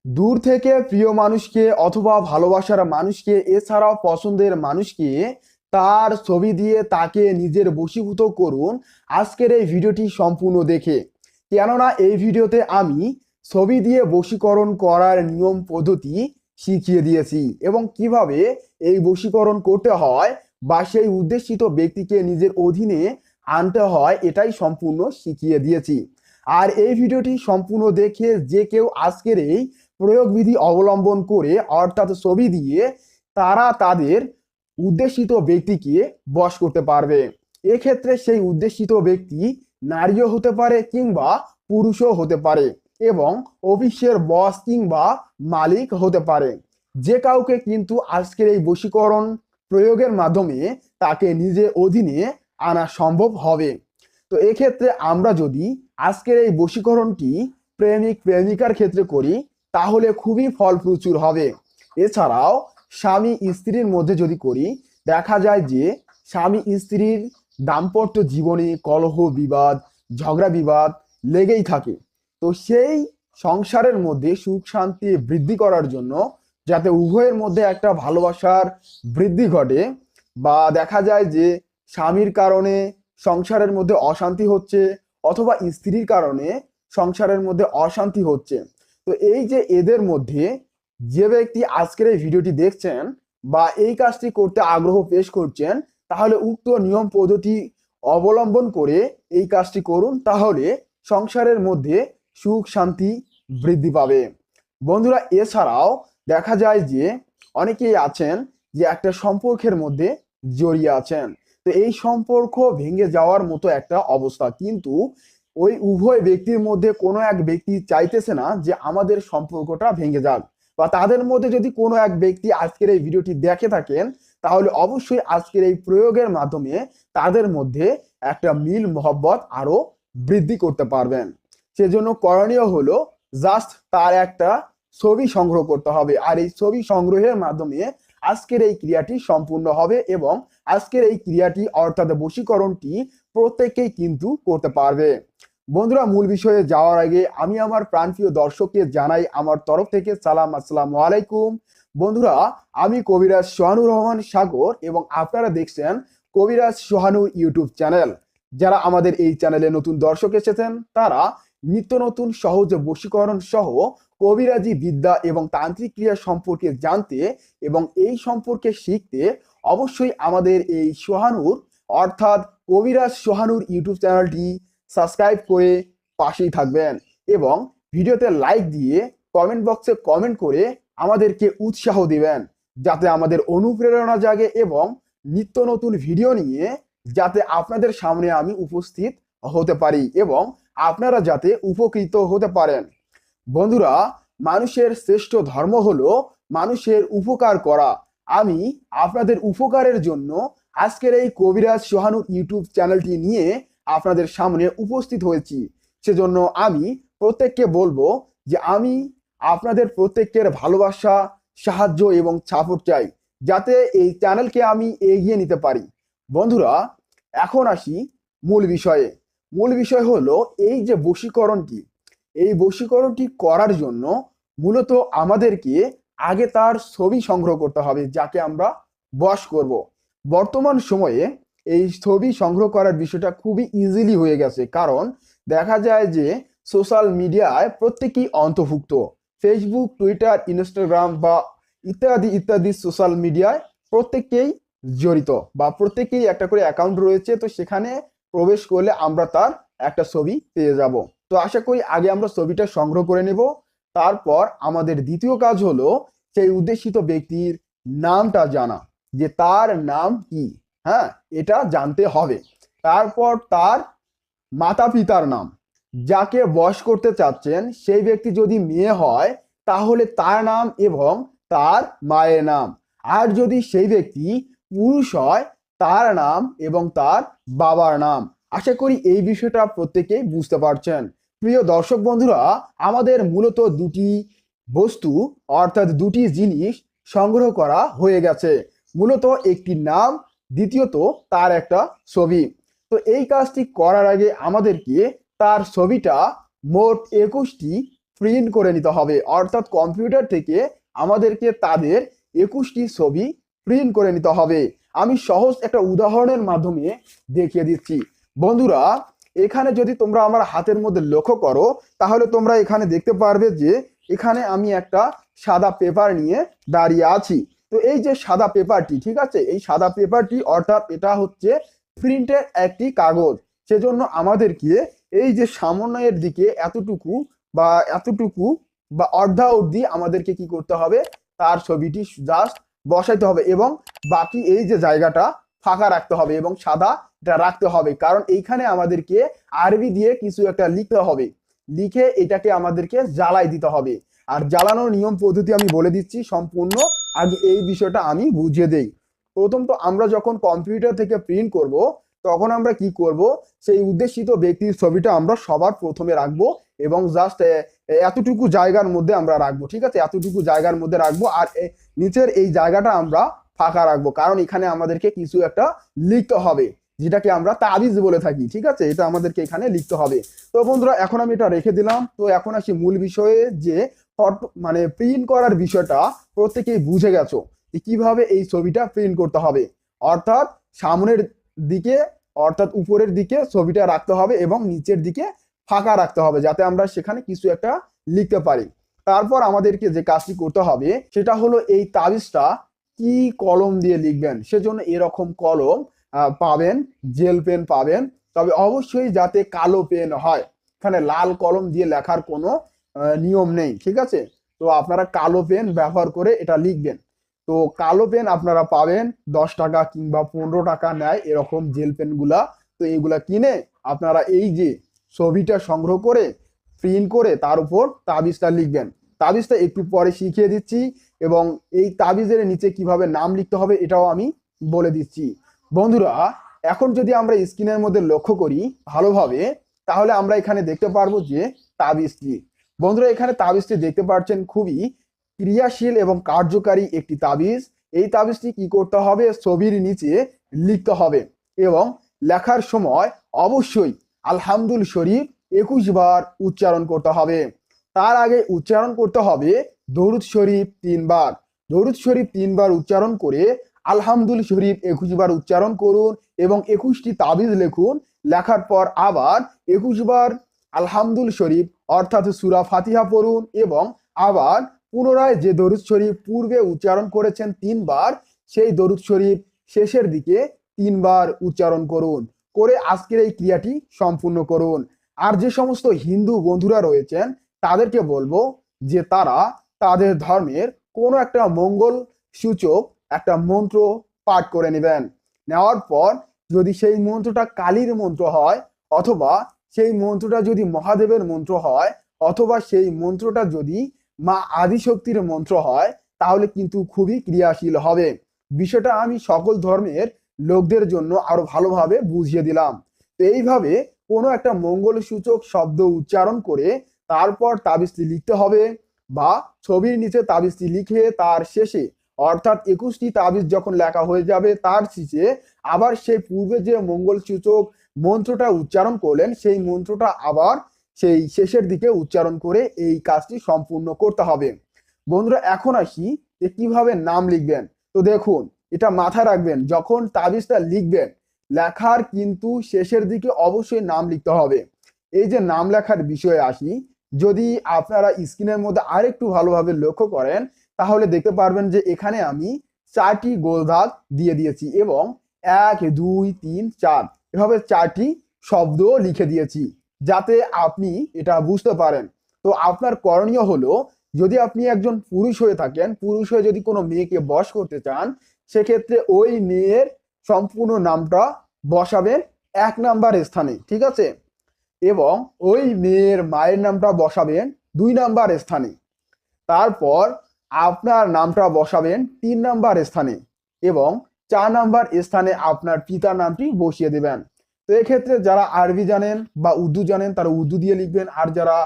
দূর থেকে প্রিয় মানুষকে অথবা ভালোবাসার মানুষকে এছাড়াও পছন্দের মানুষকে তার ছবি দিয়ে তাকে নিজের বশীভূত করুন আজকের এই ভিডিওটি সম্পূর্ণ দেখে। কেননা এই ভিডিওতে আমি ছবি দিয়ে বশীকরণ করার নিয়ম পদ্ধতি শিখিয়ে দিয়েছি এবং কিভাবে এই বশীকরণ করতে হয় বা সেই উদ্দেশিত ব্যক্তিকে নিজের অধীনে আনতে হয় এটাই সম্পূর্ণ শিখিয়ে দিয়েছি। আর এই ভিডিওটি সম্পূর্ণ দেখে যে কেউ আজকের এই প্রয়োগবিধি অবলম্বন করে অর্থাৎ ছবি দিয়ে তারা তাদের উদ্দেশিত ব্যক্তিকে বশ করতে পারবে। এক্ষেত্রে সেই উদ্দেশিত ব্যক্তি নারীও হতে পারে কিংবা পুরুষও হতে পারে এবং অফিসের বস কিংবা মালিক হতে পারে। যে কাউকে কিন্তু আজকের এই বশীকরণ প্রয়োগের মাধ্যমে তাকে নিজের অধীনে আনা সম্ভব হবে। তো এক্ষেত্রে আমরা যদি আজকের এই বশীকরণটি প্রেমিক প্রেমিকার ক্ষেত্রে করি তাহলে খুবই ফলপ্রসূ হবে। এছাড়াও স্বামী স্ত্রীর মধ্যে যদি করি দেখা যায় যে স্বামী স্ত্রীর দাম্পত্য জীবনে কলহ বিবাদ ঝগড়া বিবাদ লেগেই থাকে। তো সেই সংসারের মধ্যে সুখ শান্তি বৃদ্ধি করার জন্য যাতে উভয়ের মধ্যে একটা ভালোবাসার বৃদ্ধি ঘটে বা দেখা যায় যে স্বামীর কারণে সংসারের মধ্যে অশান্তি হচ্ছে অথবা স্ত্রীর কারণে সংসারের মধ্যে অশান্তি হচ্ছে, তো এই যে এদের মধ্যে যে ব্যক্তি আজকের এই ভিডিওটি দেখছেন বা এই কাজটি করতে আগ্রহ পেশ করছেন তাহলে উক্ত নিয়ম পদ্ধতি অবলম্বন করে এই কাজটি করুন, তাহলে সংসারের মধ্যে সুখ শান্তি বৃদ্ধি পাবে। বন্ধুরা, এছাড়াও দেখা যায় যে অনেকেই আছেন যে একটা সম্পর্কের মধ্যে জড়িয়ে আছেন, তো এই সম্পর্ক ভেঙে যাওয়ার মতো একটা অবস্থা, কিন্তু ওই উভয় ব্যক্তির মধ্যে কোনো এক ব্যক্তি চাইতেছে না যে আমাদের সম্পর্কটা ভেঙে যাক, বা তাদের মধ্যে যদি কোনো এক ব্যক্তি আজকের এই ভিডিওটি দেখে থাকেন তাহলে অবশ্যই আজকের এই প্রয়োগের মাধ্যমে তাদের মধ্যে একটা মিল মহব্বত আরো বৃদ্ধি করতে পারবেন। সেজন্য করণীয় হলো জাস্ট তার একটা ছবি সংগ্রহ করতে হবে, আর এই ছবি সংগ্রহের মাধ্যমে আজকের এই ক্রিয়াটি সম্পূর্ণ হবে এবং আজকের এই ক্রিয়াটি অর্থাৎ বশীকরণটি প্রত্যেকেই কিন্তু করতে পারবে। বন্ধুরা, মূল বিষয়ে যাওয়ার আগে আমি আমার প্রাণপ্রিয় দর্শককে জানাই আমার তরফ থেকে সালাম, আসসালামু আলাইকুম। বন্ধুরা, আমি কবিরাজ সোহানুর রহমান সাগর এবং আপনারা দেখছেন কবিরাজ সোহানুর ইউটিউব চ্যানেল। যারা আমাদের এই চ্যানেলে নতুন দর্শক এসেছেন তারা নিত্য নতুন সহজ বশীকরণ সহ কবিরাজি বিদ্যা এবং তান্ত্রিক ক্রিয়া সম্পর্কে জানতে এবং এই সম্পর্কে শিখতে অবশ্যই আমাদের এই সোহানুর অর্থাৎ কবিরাজ সোহানুর ইউটিউব চ্যানেলটি সাবস্ক্রাইব করে পাশেই থাকবেন এবং ভিডিওতে লাইক দিয়ে কমেন্ট বক্সে কমেন্ট করে আমাদেরকে উৎসাহ দিবেন যাতে আমাদের অনুপ্রেরণা জাগে এবং নিত্য নতুন ভিডিও নিয়ে যাতে আপনাদের সামনে আমি উপস্থিত হতে পারি এবং আপনারা যাতে উপকৃত হতে পারেন। বন্ধুরা, মানুষের শ্রেষ্ঠ ধর্ম হলো মানুষের উপকার করা। আমি আপনাদের উপকারের জন্য আজকের এই কবিরাজ সোহানুর ইউটিউব চ্যানেলটি নিয়ে আপনাদের সামনে উপস্থিত হয়েছি। সেজন্য আমি প্রত্যেককে বলবো যে আমি আপনাদের প্রত্যেকের ভালোবাসা সাহায্য এবং সাপোর্ট চাই যাতে এই চ্যানেলকে আমি এগিয়ে নিতে পারি। বন্ধুরা, এখন আসি মূল বিষয়ে। মূল বিষয় হলো এই যে বশীকরণটি, এই বশীকরণটি করার জন্য মূলত আমাদেরকে আগে তার ছবি সংগ্রহ করতে হবে যাকে আমরা বশ করব। বর্তমান সময়ে এই ছবি সংগ্রহ করার বিষয়টা খুবই ইজিলি হয়ে গেছে, কারণ দেখা যায় যে সোশ্যাল মিডিয়ায় প্রত্যেকেই অন্তর্ভুক্ত। ফেসবুক, টুইটার, ইনস্টাগ্রাম বা ইত্যাদি ইত্যাদি সোশ্যাল মিডিয়ায় প্রত্যেকেই জড়িত বা প্রত্যেকেই একটা করে অ্যাকাউন্ট রয়েছে, তো সেখানে প্রবেশ করলে আমরা তার একটা ছবি পেয়ে যাব। তো আশা করি আগে আমরা ছবিটা সংগ্রহ করে নেব, তারপর আমাদের দ্বিতীয় কাজ হলো সেই উদ্দেশিত ব্যক্তির নামটা জানা, যে তার নাম কি। হ্যাঁ, এটা জানতে হবে। তারপর তার মাতা পিতার নাম, যাকে বশ করতে চাচ্ছেন সেই ব্যক্তি যদি মেয়ে হয় তাহলে তার নাম এবং তার মায়ের নাম, আর যদি সেই ব্যক্তি পুরুষ হয় তার নাম এবং তার বাবার নাম। আশা করি এই বিষয়টা প্রত্যেকেই বুঝতে পারছেন। প্রিয় দর্শক বন্ধুরা, আমাদের মূলত দুটি বস্তু অর্থাৎ দুটি জিনিস সংগ্রহ করা হয়ে গেছে, মূলত একটি নাম, দ্বিতীয়ত তার একটা ছবি। তো এই কাজটি করার আগে আমাদেরকে তার ছবিটা মোট 21টি প্রিন্ট করে নিতে হবে, অর্থাৎ কম্পিউটার থেকে আমাদেরকে তাদের 21টি ছবি প্রিন্ট করে নিতে হবে। আমি সহজ একটা উদাহরণের মাধ্যমে দেখিয়ে দিচ্ছি। বন্ধুরা, এখানে যদি তোমরা আমার হাতের মধ্যে লক্ষ্য করো, তাহলে তোমরা এখানে দেখতে পারবে যে এখানে আমি একটা সাদা পেপার নিয়ে দাঁড়িয়ে আছি। তো এই যে সাদা পেপারটি, ঠিক আছে, এই সাদা পেপারটি অর্থাৎ এটা হচ্ছে প্রিন্টের একটি কাগজ। সেজন্য আমাদেরকে এই যে সামনের দিকে এতটুকু বা এতটুকু বা অর্ধা অর্ধি আমাদেরকে কি করতে হবে, তার ছবিটি জাস্ট বসাইতে হবে এবং বাকি এই যে জায়গাটা ফাঁকা রাখতে হবে এবং সাদা এটা রাখতে হবে, কারণ এইখানে আমাদেরকে আরবি দিয়ে কিছু একটা লিখতে হবে, লিখে এটাকে আমাদেরকে জ্বালাই দিতে হবে। আর জ্বালানোর নিয়ম পদ্ধতি আমি বলে দিচ্ছি সম্পূর্ণ, আগে এই বিষয়টা আমি বুঝিয়ে দেই। প্রথম তো আমরা যখন কম্পিউটার থেকে প্রিন্ট করব, তখন আমরা কি করব, সেই উদ্দেশিত ব্যক্তির ছবিটা আমরা সবার প্রথমে রাখবো এবং জাস্ট এতটুকু জায়গার মধ্যে আমরা রাখবো, ঠিক আছে, এতটুকু জায়গার মধ্যে রাখবো। আর নিচের এই জায়গাটা আমরা ফাঁকা রাখবো, কারণ এখানে আমাদেরকে কিছু একটা লিখতে হবে, যেটাকে আমরা তাবিজ বলে থাকি, ঠিক আছে, এটা আমাদেরকে এখানে লিখতে হবে। তো বন্ধুরা, এখন আমি এটা রেখে দিলাম। তো এখন আসি মূল বিষয়ে, যে মানে প্রিন্ট করার বিষয়টা প্রত্যেকেই বুঝে গেছো যে কিভাবে এই ছবিটা প্রিন্ট করতে হবে। অর্থাৎ সামনের দিকে অর্থাৎ উপরের দিকে ছবিটা রাখতে হবে এবং নিচের দিকে ফাঁকা রাখতে হবে, যাতে আমরা সেখানে কিছু একটা লিখতে পারি। তারপর আমাদেরকে যে কাজটি করতে হবে সেটা হলো এই তাবিজটা কি কলম দিয়ে লিখবেন, সেজন্য এরকম কলম পাবেন, জেল পেন পাবেন, তবে অবশ্যই যাতে কালো পেন হয়। এখানে লাল কলম দিয়ে লেখার কোনো নিয়ম নেই, ঠিক আছে। তো আপনারা কালো পেন ব্যবহার করে এটা লিখবেন। তো কালো পেন আপনারা পাবেন 10 টাকা কিংবা 15 টাকা নেয় এরকম জেল পেনগুলা। তো এইগুলা কিনে আপনারা এই যে ছবিটা সংগ্রহ করে প্রিন্ট করে তার উপর তাবিজটা লিখবেন। তাবিজটা একটু পরে শিখিয়ে দিচ্ছি এবং এই তাবিজের নিচে কিভাবে নাম লিখতে হবে এটাও আমি বলে দিচ্ছি। বন্ধুরা, এখন যদি আমরা স্ক্রিনের মধ্যে লক্ষ্য করি ভালোভাবে, তাহলে আমরা এখানে দেখতে পারবো যে তাবিজটি। বন্ধুরা, এখানে তাবিজটি দেখতে পাচ্ছেন, খুবই ক্রিয়াশীল এবং কার্যকারী একটি তাবিজ। এই তাবিজটি কি করতে হবে, ছবির নিচে লিখতে হবে এবং লেখার সময় অবশ্যই আলহামদুল শরীফ 21 বার উচ্চারণ করতে হবে। তার আগে উচ্চারণ করতে হবে দরুদ শরীফ 3 বার। দরুদ শরীফ 3 বার উচ্চারণ করে আলহামদুল শরীফ 21 বার উচ্চারণ করুন এবং 21টি তাবিজ লিখুন। লেখার পর আবার 21 বার আলহামদুল শরীফ অর্থাৎ সূরা ফাতিহা পড়ুন এবং আবার পুনরায় যে দরুদ শরীফ পূর্বে উচ্চারণ করেছেন 3 বার, সেই দরুদ শরীফ শেষের দিকে 3 বার উচ্চারণ করুন, করে আজকের এই ক্রিয়াটি সম্পূর্ণ করুন। আর যে সমস্ত হিন্দু বন্ধুরা রয়েছেন তাদেরকে বলবো যে তারা তাদের ধর্মের কোনো একটা মঙ্গল সূচক একটা মন্ত্র পাঠ করে নেবেন। নেওয়ার পর যদি সেই মন্ত্রটা কালীর মন্ত্র হয়, অথবা সেই মন্ত্রটা যদি মহাদেবের মন্ত্র হয়, অথবা সেই মন্ত্রটা যদি মা আদিশক্তির মন্ত্র হয়, তাহলে কিন্তু খুবই ক্রিয়াশীল হবে। বিষয়টা আমি সকল ধর্মের লোকদের জন্য আরো ভালোভাবে বুঝিয়ে দিলাম। তো এইভাবে কোনো একটা মঙ্গল সূচক শব্দ উচ্চারণ করে তারপর তাবিজটি লিখতে হবে, বা ছবির নিচে তাবিজটি লিখে তার শেষে অর্থাৎ 21টি তাবিজ যখন লেখা হয়ে যাবে তার শেষে আবার সেই পূর্বে যে মঙ্গল সূচক মন্ত্রটা উচ্চারণ করলেন সেই মন্ত্রটা আবার সেই শেষের দিকে উচ্চারণ করে এই কাজটি সম্পূর্ণ করতে হবে। বন্ধুরা, এখন আসি যে কিভাবে নাম লিখবেন। তো দেখুন, এটা মাথায় রাখবেন, যখন তাবিজটা লিখবেন লেখার কিন্তু শেষের দিকে অবশ্যই নাম লিখতে হবে। এই যে নাম লেখার বিষয়ে আসি, যদি আপনারা স্ক্রিনের মধ্যে আরেকটু ভালোভাবে লক্ষ্য করেন, তাহলে দেখতে পারবেন যে এখানে আমি 4টি গোল দাগ দিয়ে দিয়েছি এবং 1 2 3 4 এভাবে 4টি শব্দ লিখে দিয়েছি, যাতে আপনি এটা বুঝতে পারেন। তো আপনার করণীয় হলো, যদি আপনি একজন পুরুষ হয়ে থাকেন, পুরুষ হয়ে যদি কোনো মেয়েকে বশ করতে চান, সেক্ষেত্রে ওই মেয়ের সম্পূর্ণ নামটা বসাবেন 1 নাম্বার স্থানে, ঠিক আছে, এবং ওই মেয়ের মায়ের নামটা বসাবেন 2 নাম্বার স্থানে। তারপর আপনার নামটা বসাবেন 3 নাম্বার স্থানে এবং 4 নাম্বার স্থানে আপনার পিতার নামটি বসিয়ে দেবেন। তো এক্ষেত্রে যারা আরবি জানেন বা উর্দু জানেন তারা উর্দু দিয়ে লিখবেন, আর যারা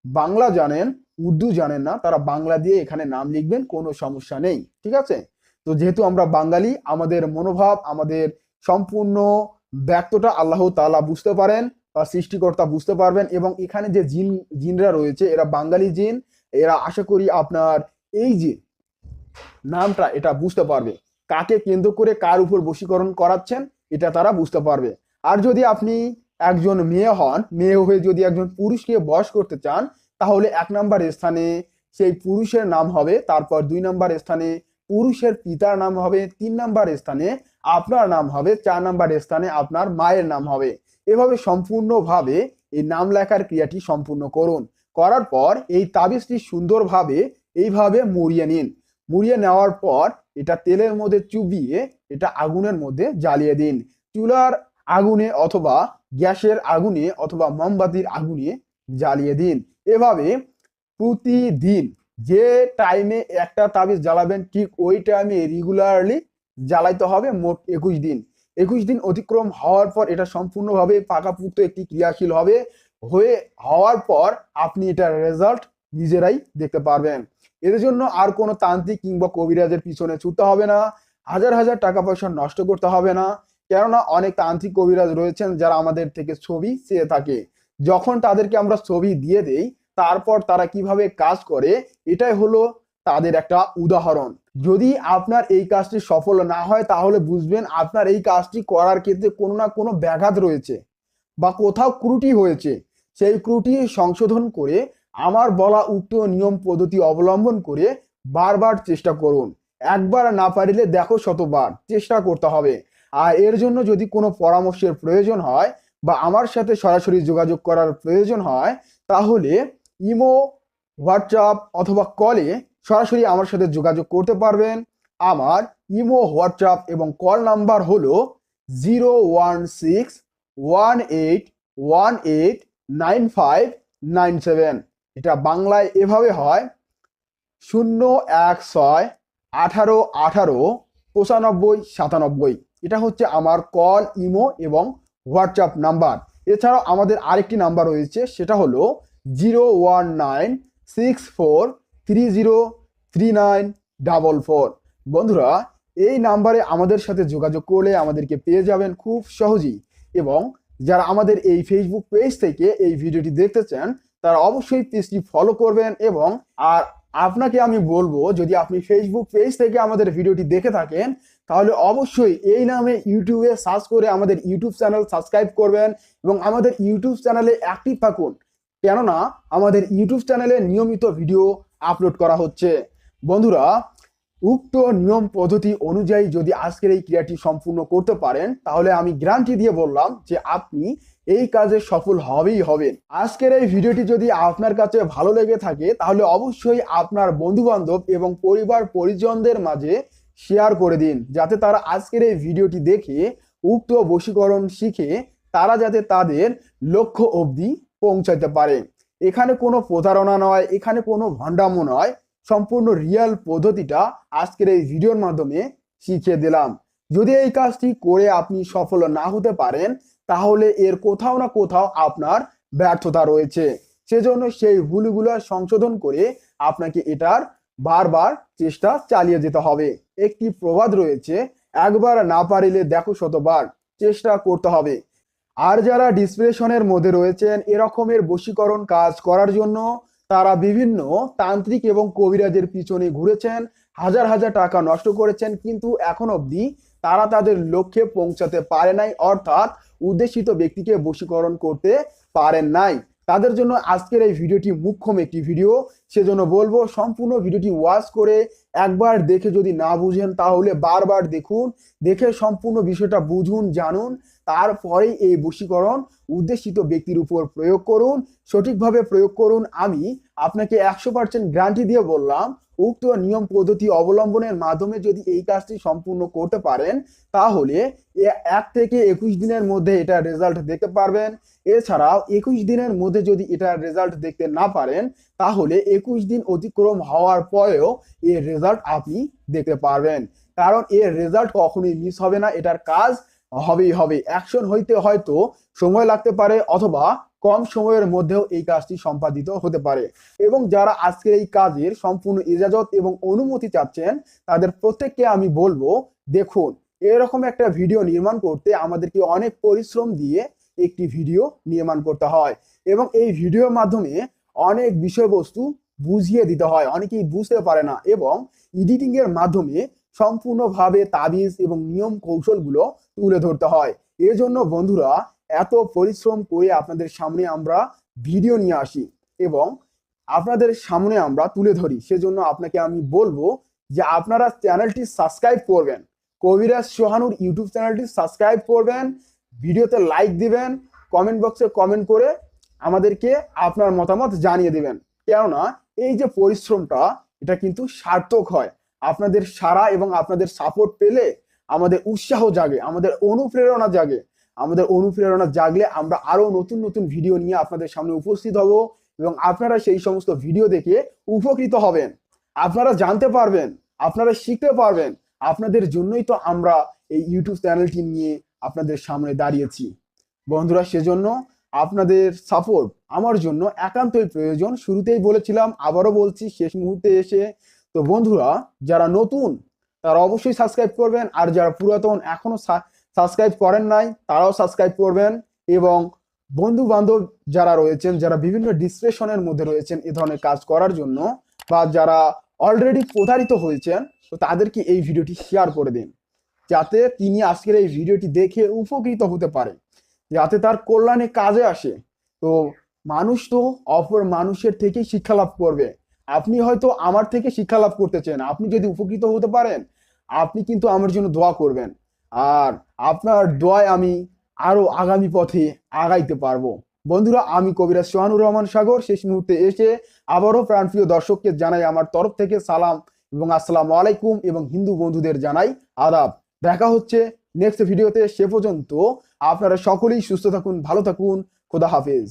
বাংলা জানেন, উর্দু জানেন না, তারা বাংলা দিয়ে এখানে নাম লিখবেন, কোনো সমস্যা নেই, ঠিক আছে। তো যেহেতু আমরা বাঙালি, আমাদের মনোভাব, আমাদের সম্পূর্ণ ব্যক্তটা আল্লাহ তাআলা বুঝতে পারেন। বা সৃষ্টিকর্তা বুঝতে পারবেন। এবং এখানে যে জিনরা রয়েছে এরা বাঙালি জিন, এরা আশা করি আপনার এই যে নামটা এটা বুঝতে পারবে, কাকে কেন্দ্র করে কার উপর বশীকরণ করাচ্ছেন এটা তারা বুঝতে পারবে। আর যদি আপনি একজন মেয়ে হন, মেয়ে হয়ে যদি একজন পুরুষকে বশ করতে চান, তাহলে 1 নম্বর স্থানে সেই পুরুষের নাম হবে, তারপর 2 নম্বর স্থানে পুরুষের পিতার নাম হবে, 3 নম্বর স্থানে আপনার নাম হবে, 4 নম্বর স্থানে আপনার মায়ের নাম হবে। এভাবে সম্পূর্ণভাবে এই নাম লেখার ক্রিয়াটি সম্পূর্ণ করুন। করার পর এই তাবিজটি সুন্দরভাবে এইভাবে মুড়িয়ে নিন। মুড়িয়ে নেওয়ার পর এটা তেলের মধ্যে চুবিয়ে এটা আগুনের মধ্যে জ্বালিয়ে দিন। চুলার আগুনে অথবা গ্যাসের আগুনে অথবা মোমবাতির আগুনে জ্বালিয়ে দিন। এভাবে প্রতিদিন যে টাইমে একটা তাবিজ জ্বালাবেন ঠিক ওই টাইমে রেগুলারলি জ্বালাইতে হবে। মোট 21 দিন। 21 দিন অতিক্রম হওয়ার পর এটা সম্পূর্ণভাবে পাকাপুক্ত একটি ক্রিয়াশীল হবে। হওয়ার পর আপনি এটার রেজাল্ট নিজেরাই দেখতে পারবেন। এর জন্য আর কোনো তান্ত্রিক কিংবা কবিরাজের পিছনে ছুটতে হবে না, হাজার হাজার টাকা পয়সা নষ্ট করতে হবে না। কেননা অনেক তান্ত্রিক কবিরাজ রয়েছেন যারা আমাদের থেকে ছবি চেয়ে থাকে। যখন তাদেরকে আমরা ছবি দিয়ে দেই তারপর তারা কিভাবে কাজ করে এটাই হলো তাদের একটা উদাহরণ। যদি আপনার এই কাজটি সফল না হয় তাহলে বুঝবেন আপনার এই কাজটি করার ক্ষেত্রে কোনো না কোনো ব্যাঘাত রয়েছে বা কোথাও ত্রুটি হয়েছে। সেই ত্রুটি সংশোধন করে আমার বলা উক্ত নিয়ম পদ্ধতি অবলম্বন করে বারবার চেষ্টা করুন। একবার না পারিলে দেখো শতবার চেষ্টা করতে হবে। আর এর জন্য যদি কোনো পরামর্শের প্রয়োজন হয় বা আমার সাথে সরাসরি যোগাযোগ করার প্রয়োজন হয় তাহলে ইমো, হোয়াটসঅ্যাপ অথবা কলে সরাসরি আমার সাথে যোগাযোগ করতে পারবেন। আমার ইমো, হোয়াটসঅ্যাপ এবং কল নাম্বার হলো 01618189597। এটা বাংলায় এভাবে হয় 01618189597। এটা হচ্ছে আমার কল, ইমো এবং হোয়াটসঅ্যাপ নাম্বার। এছাড়াও আমাদের আরেকটি নাম্বার রয়েছে, সেটা হলো 01964303944। বন্ধুরা, এই নাম্বারে আমাদের সাথে যোগাযোগ করলে আমাদেরকে পেয়ে যাবেন খুব সহজেই। এবং যারা আমাদের এই ফেসবুক পেজ থেকে এই ভিডিওটি দেখতে চান তারা অবশ্যই পেজটি ফলো করবেন। এবং আর আপনাকে আমি বলবো, যদি আপনি ফেসবুক পেজ থেকে আমাদের ভিডিওটি দেখে থাকেন তাহলে অবশ্যই এই নামে ইউটিউবে সার্চ করে আমাদের ইউটিউব চ্যানেল সাবস্ক্রাইব করবেন এবং আমাদের ইউটিউব চ্যানেলে অ্যাক্টিভ থাকুন। কেননা আমাদের ইউটিউব চ্যানেলে নিয়মিত ভিডিও আপলোড করা হচ্ছে। বন্ধুরা, উক্ত নিয়ম পদ্ধতি অনুযায়ী যদি আজকের এই ক্রিয়াটি সম্পূর্ণ করতে পারেন তাহলে আমি গ্যারান্টি দিয়ে বললাম যে আপনি এই কাজে সফল হবেই হবেন। আজকের এই ভিডিওটি যদি আপনার কাছে ভালো লেগে থাকে তাহলে অবশ্যই আপনার বন্ধু বান্ধব এবং পরিবার পরিজনদের মাঝে শেয়ার করে দিন, যাতে তারা আজকের এই ভিডিওটি দেখে উক্ত বশীকরণ শিখে তারা যাতে তাদের লক্ষ্য অবধি পৌঁছাতে পারে। এখানে কোনো প্রতারণা নয়, এখানে কোনো ভণ্ডামো নয়, সম্পূর্ণ রিয়েল পদ্ধতিটা আজকের এই ভিডিওর মাধ্যমে শিখিয়ে দিলাম। যদি এই কাজটি করে আপনি সফল না হতে পারেন তাহলে এর কোথাও না কোথাও আপনার ব্যর্থতা রয়েছে। সেজন্য সেই ভুলগুলো সংশোধন করে আপনাকে এটার বারবার চেষ্টা চালিয়ে যেতে হবে। একটি প্রবাদ রয়েছে, একবার না পারিলে দেখো শতবার চেষ্টা করতে হবে। আর যারা ডিপ্রেশনের মধ্যে রয়েছেন এরকমের বশীকরণ কাজ করার জন্য তারা বিভিন্ন তান্ত্রিক এবং কবিরাজের পিছনে ঘুরেছেন, হাজার হাজার টাকা নষ্ট করেছেন, কিন্তু এখন অবধি তারা তাদের লক্ষ্যে পৌঁছাতে পারে নাই, অর্থাৎ উদ্দেশিত ব্যক্তিকে বশীকরণ করতে পারেন নাই। তাদের জন্য আজকের এই ভিডিওটি মুখ্যম একটি ভিডিও। সেজন্য বলবো সম্পূর্ণ ভিডিওটি ওয়াচ করে একবার দেখে যদি না বুঝেন তাহলে বারবার দেখুন, দেখে সম্পূর্ণ বিষয়টা বুঝুন, জানুন, তারপরেই এই বশীকরণ উদ্দেশিত ব্যক্তির উপর প্রয়োগ করুন, সঠিকভাবে প্রয়োগ করুন। আমি আপনাকে 100% গ্যারান্টি দিয়ে বললাম, উক্ত নিয়ম পদ্ধতি অবলম্বনের মাধ্যমে যদি এই কাজটি সম্পূর্ণ করতে পারেন তাহলে 1 থেকে 21 দিনের মধ্যে এটা রেজাল্ট দেখতে পারবেন। এছাড়াও 21 দিনের মধ্যে যদি এটার রেজাল্ট দেখতে না পারেন তাহলে 21 দিন অতিক্রম হওয়ার পরেও এর রেজাল্ট আপনি দেখতে পারবেন। কারণ এর রেজাল্ট কখনোই মিস হবে না, এটার কাজ হবেই হবে। অ্যাকশন হইতে হয়তো সময় লাগতে পারে অথবা কম সময়ের মধ্যেও এই কাজটি সম্পাদিত হতে পারে। এবং যারা আজকের এই কাজের সম্পূর্ণ ইজাজত এবং অনুমতি চাচ্ছেন তাদের প্রত্যেককে আমি বলবো, দেখুন এরকম একটা ভিডিও নির্মাণ করতে আমাদেরকে অনেক পরিশ্রম দিয়ে একটি ভিডিও নির্মাণ করতে হয় এবং এই ভিডিওর মাধ্যমে অনেক বিষয়বস্তু বুঝিয়ে দিতে হয়, অনেকেই বুঝতে পারে না এবং এডিটিং এর মাধ্যমে সম্পূর্ণভাবে তাবিজ এবং নিয়ম কৌশলগুলো তুলে ধরতে হয়। এজন্য বন্ধুরা এত পরিশ্রম করে আপনাদের সামনে আমরা ভিডিও নিয়ে আসি এবং আপনাদের সামনে আমরা তুলে ধরি। সেজন্য আপনাকে আমি বলবো যে আপনারা চ্যানেলটি সাবস্ক্রাইব করবেন, কবিরাজ সোহানুর ইউটিউব চ্যানেলটি সাবস্ক্রাইব করবেন, ভিডিওতে লাইক দিবেন, কমেন্ট বক্সে কমেন্ট করে আমাদেরকে আপনার মতামত জানিয়ে দিবেন। কেননা এই যে পরিশ্রমটা এটা কিন্তু সার্থক হয়। আপনাদের সাড়া এবং আপনাদের সাপোর্ট পেলে আমাদের উৎসাহ জাগে, আমাদের অনুপ্রেরণা জাগে। আমাদের অনুপ্রেরণা জাগলে আমরা আরো নতুন নতুন ভিডিও নিয়ে আপনাদের সামনে উপস্থিত হব এবং আপনারা সেই সমস্ত ভিডিও দেখে উপকৃত হবেন, আপনারা জানতে পারবেন, আপনারা শিখতে পারবেন। আপনাদের জন্যই তো আমরা এই ইউটিউব চ্যানেলটি নিয়ে আপনাদের সামনে দাঁড়িয়েছি বন্ধুরা। সেজন্য আপনাদের সাপোর্ট আমার জন্য একান্তই প্রয়োজন। শুরুতেই বলেছিলাম, আবারও বলছি শেষ মুহূর্তে এসে। তো বন্ধুরা যারা নতুন তারা অবশ্যই সাবস্ক্রাইব করবেন, আর যারা পুরাতন এখনো সাবস্ক্রাইব করেন নাই তারাও সাবস্ক্রাইব করবেন। এবং বন্ধু বান্ধব যারা রয়েছেন, যারা বিভিন্ন ডিসপ্রেশনের মধ্যে রয়েছেন এ ধরনের কাজ করার জন্য, বা যারা অলরেডি প্রতারিত হয়েছেন, তো তাদেরকে এই ভিডিওটি শেয়ার করে দিন, যাতে তিনি আজকের এই ভিডিওটি দেখে উপকৃত হতে পারে, যাতে তার কল্যাণে কাজে আসে। তো মানুষ তো অপর মানুষের থেকেই শিক্ষা লাভ করবে। আপনি হয়তো আমার থেকে শিক্ষা লাভ করতেছেন, আপনি যদি উপকৃত হতে পারেন আপনি কিন্তু আমার জন্য দোয়া করবেন, আর আপনার দোয়ায় আমি আরো আগামী পথে আগাইতে পারবো। বন্ধুরা আমি কবিরাজ সোহানুর রহমান সাগর শেষ মুহূর্তে এসে আবারও প্রাণপ্রিয় দর্শককে জানাই আমার তরফ থেকে সালাম এবং আসসালামু আলাইকুম, এবং হিন্দু বন্ধুদের জানাই আদাব। দেখা হচ্ছে নেক্সট ভিডিওতে। সে পর্যন্ত আপনারা সকলেই সুস্থ থাকুন, ভালো থাকুন। খোদা হাফেজ।